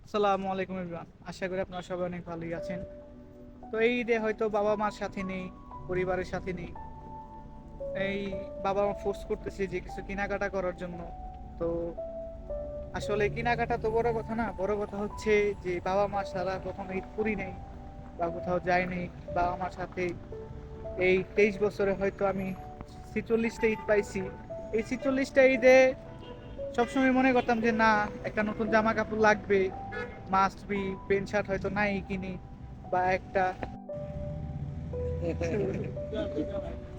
আসসালামু আলাইকুম এভরিওয়ান, আশা করি আপনারা সবাই অনেক ভালোই আছেন। তো এই ঈদে হয়তো বাবা মার সাথে নেই, পরিবারের সাথে নেই। এই বাবা মা ফোর্স করতেছে যে কিছু কেনাকাটা করার জন্য। তো আসলে কেনাকাটা তো বড় কথা না, বড় কথা হচ্ছে যে বাবা মা ছাড়া কখনো ঈদ করি নাই বা কোথাও যাইনি। বাবা মার সাথে এই 23 বছরে হয়তো আমি 46টা ঈদ পাইছি। এই 46টা ঈদে সবসময় মনে করতাম যে না, একটা নতুন জামা কাপড় লাগবে, মাস্ট বি। প্যান্ট শার্ট হয়তো নাই কিনি, বা একটা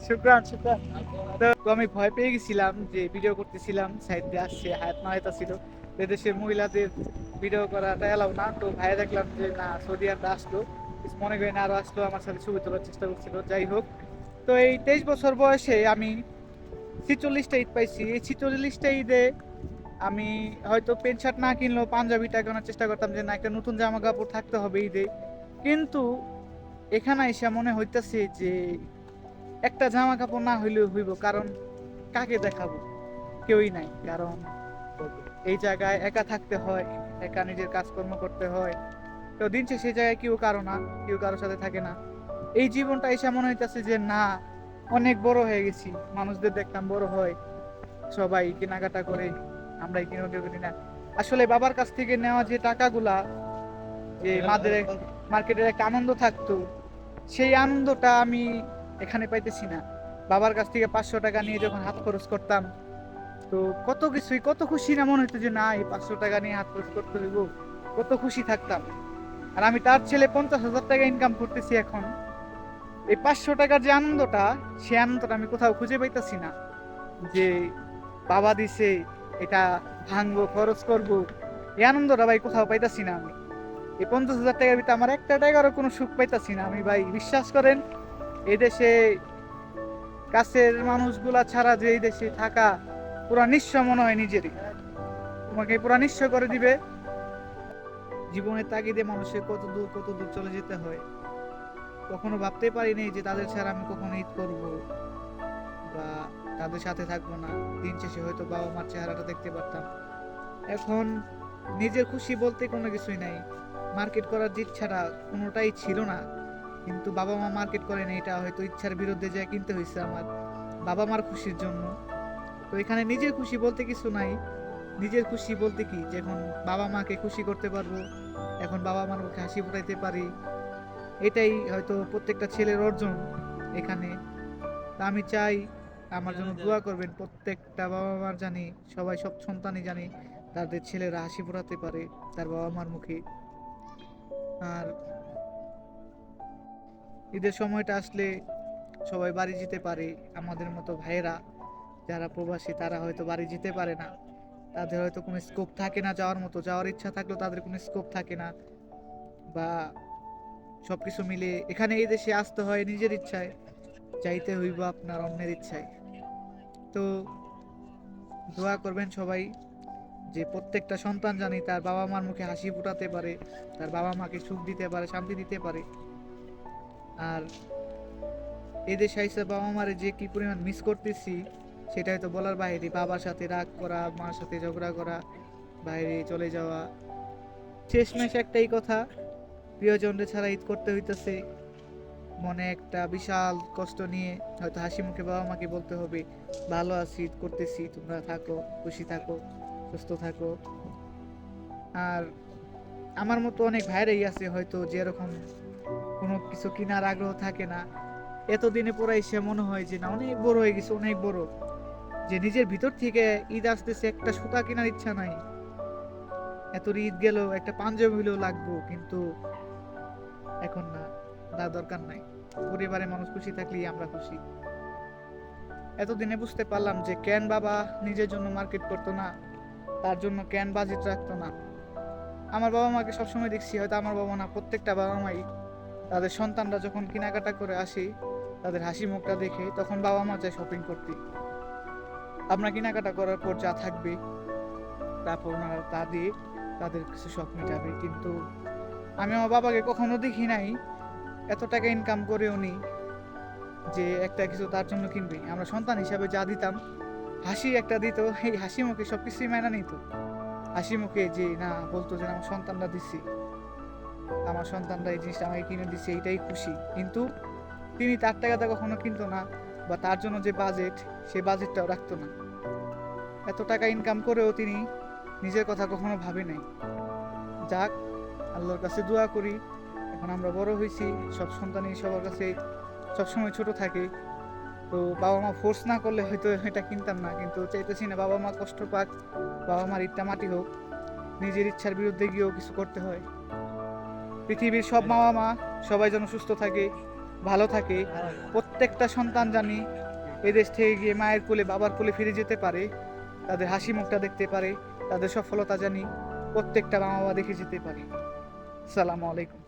শুক্রান শুক্রান। তো আমি ভয় পেয়ে গেছিলাম যে ভিডিও করতেছিলাম, সাইড দিয়ে আসছে হায়াত মাহাতা ছিল, দেশের মহিলাদের ভিডিও করাটা এলাও না। তো ভাইয়া দেখলাম যে না, সৌদিয়ানরা আসলো, কিছু মনে করেন আরো আসলো, আমার সাথে ছবি তোলার চেষ্টা করছিল। যাই হোক, তো এই 23 বছর বয়সে আমি 46টা ঈদ পাইছি। এই 46টা ঈদে আমি হয়তো প্যান্ট শার্ট না কিনলেও পাঞ্জাবিটা কেনার চেষ্টা করতাম যে না, একটা নতুন জামা কাপড় থাকতে হবে ঈদে। কিন্তু এখানে এসে মনে হইতেছে যে একটা জামা কাপড় না হইলেও হইব, কারণ কাকে দেখাবো? কেউই নাই। কারণ এই জায়গায় একা থাকতে হয়, একা নিজের কাজকর্ম করতে হয়। তো দিন শেষে সেই জায়গায় কেউ কারো না, কেউ কারোর সাথে থাকে না। এই জীবনটা এসে মনে হইতেছে যে না, অনেক বড় হয়ে গেছি। মানুষদের দেখতাম বড় হয়, সবাই কেনাকাটা করে, আমরাই কেন কেউ কিনি না। আসলে বাবার কাছ থেকে নেওয়া যে টাকাগুলা, যে মাদের মার্কেটের একটা আনন্দ থাকতো, সেই আনন্দটা আমি এখানে পাইতেছি না। বাবার কাছ থেকে 500 টাকা নিয়ে যখন হাত খরচ করতাম, তো কত কিছুই, কত খুশি না মনে হতো যে না, এই 500 টাকা নিয়ে হাত খরচ করতে হইব, কত খুশি থাকতাম। আর আমি তার ছেলে 50,000 টাকা ইনকাম করতেছি এখন। এই 500 টাকার যে আনন্দটা, সেই আনন্দটা আমি কোথাও খুঁজে পাইতেছি না। যে বাবা দিছে, এটা ভাঙবো, খরচ করব, এই আনন্দটা ভাই কোথাও পাইতাছি না আমি। এই 50,000 টাকার ভিতরে আমার একটা টাকারও কোনো সুখ পাইতাছি না আমি ভাই, বিশ্বাস করেন। এই দেশে কাছের মানুষগুলা ছাড়া যে এই দেশে থাকা পুরা নিঃস্ব মনে হয় নিজেরই। তোমাকে পুরা নিঃস্ব করে দিবে। জীবনের তাগিদে মানুষের কত দূর কত দূর চলে যেতে হয়। কখনো ভাবতে পারিনি যে তাদের ছাড়া আমি কখনো ঈদ করবো বা তাদের সাথে থাকবো না। দিন শেষে হয়তো বাবা মার চেহারাটা দেখতে পারতাম। এখন নিজের খুশি বলতে কোনো কিছুই নাই। মার্কেট করার যে ইচ্ছাটা, কোনোটাই ছিল না। কিন্তু বাবা মা মার্কেট করে না, এটা হয়তো ইচ্ছার বিরুদ্ধে যায় কিনতে হয়েছে আমার, বাবা মার খুশির জন্য। তো এখানে নিজের খুশি বলতে কিছু নাই। নিজের খুশি বলতে কি, যে এখন বাবা মাকে খুশি করতে পারবো, এখন বাবা মার মুখে হাসি ফুটাইতে পারি, এটাই হয়তো প্রত্যেকটা ছেলের অর্জন এখানে। তা আমি চাই আমার জন্য দোয়া করবেন প্রত্যেকটা বাবা মার, জানি সবাই, সব সন্তানই জানি তাদের ছেলেরা হাসি ফোটাতে পারে তার বাবা মার মুখে। আর ঈদের সময়টা আসলে সবাই বাড়ি যেতে পারে। আমাদের মতো ভাইয়েরা যারা প্রবাসী, তারা হয়তো বাড়ি যেতে পারে না, তাদের হয়তো কোনো স্কোপ থাকে না যাওয়ার মতো, যাওয়ার ইচ্ছা থাকলেও তাদের কোনো স্কোপ থাকে না। বা সবকিছু মিলে এখানে এই দেশে আসতে হয় নিজের ইচ্ছায়, যাইতে হইব আপনার অন্যের ইচ্ছায়। তো দোয়া করবেন সবাই যে প্রত্যেকটা সন্তান জানি তার বাবা মার মুখে হাসি ফুটাতে পারে, তার বাবা মাকে সুখ দিতে পারে, শান্তি দিতে পারে। আর এই দেশে আইসা বাবা মারে যে কি পরিমাণ মিস করতেছি, সেটা হয়তো বলার বাইরে। বাবার সাথে রাগ করা, মার সাথে ঝগড়া করা, বাইরে চলে যাওয়া, শেষমেশ একটাই কথা, প্রিয়জনদের ছাড়া ঈদ করতে হইতেছে। মনে একটা বিশাল কষ্ট নিয়ে হয়তো হাসি মুখে বাবা মাকে বলতে হবে, ভালো আছি, ঈদ করতেছি, তোমরা থাকো, খুশি থাকো, সুস্থ থাকো। আর আমার মতো অনেক ভাইরাই আছে হয়তো যেরকম কোনো কিছু কেনার আগ্রহ থাকে না। এতদিনে পরে এসে মনে হয় যে না, অনেক বড় হয়ে গেছে, অনেক বড়, যে নিজের ভিতর থেকে ঈদ আসতেছে, একটা সুতা কেনার ইচ্ছা নাই। এত ঈদ গেল, একটা পাঞ্জাবি হলেও লাগবো, কিন্তু এখন না, না দরকার নাই। পরিবারের মানুষ খুশি থাকলেই আমরা খুশি। এতদিনে বুঝতে পারলাম যে কেন বাবা নিজের জন্য মার্কেট করতো না, তার জন্য কেন বাজেট রাখতো না। আমার বাবা মাকে সবসময় দেখছি, হয়তো আমার বাবা না, প্রত্যেকটা বাবা মাই তাদের সন্তানরা যখন কেনাকাটা করে আসে, তাদের হাসি মুখটা দেখে তখন বাবা মা যায় শপিং করতে। আপনার কেনাকাটা করার পর যা থাকবে, তারপর ওনারা তা দিয়ে তাদের কিছু শখ মেটাবে। কিন্তু আমি আমার বাবাকে কখনো দেখি নাই এত টাকা ইনকাম করে উনি যে একটা কিছু তার জন্য কিনবে। আমরা সন্তান হিসাবে যা দিতাম, হাসি একটা দিত, এই হাসি মুখে সবকিছুই মাইনা নিত। হাসি মুখে যে না বলতো যে আমার সন্তানরা দিছি, আমার সন্তানরা এই জিনিসটা আমাকে কিনে দিচ্ছে, এইটাই খুশি। কিন্তু তিনি তার টাকাটা কখনো কিনতো না, বা তার জন্য যে বাজেট, সেই বাজেটটাও রাখতো না। এত টাকা ইনকাম করেও তিনি নিজের কথা কখনো ভাবে নাই। যাক, আল্লাহর কাছে দোয়া করি, এখন আমরা বড় হয়েছি, সব সন্তানই সবার কাছে সবসময় ছোট থাকে। তো বাবা মা ফোর্স না করলে হয়তো এটা কিনতাম না, কিন্তু চাইতেছি না বাবা মা কষ্ট পাক, বাবা মার ইটটা মাটি হোক, নিজের ইচ্ছার বিরুদ্ধে গিয়েও কিছু করতে হয়। পৃথিবীর সব বাবা মা সবাই যেন সুস্থ থাকে, ভালো থাকে, প্রত্যেকটা সন্তান জানি এদেশ থেকে গিয়ে মায়ের কোলে বাবার কোলে ফিরে যেতে পারে, তাদের হাসি মুখটা দেখতে পারে, তাদের সফলতা জানি প্রত্যেকটা মা বাবা দেখে যেতে পারে। আসসালামু আলাইকুম।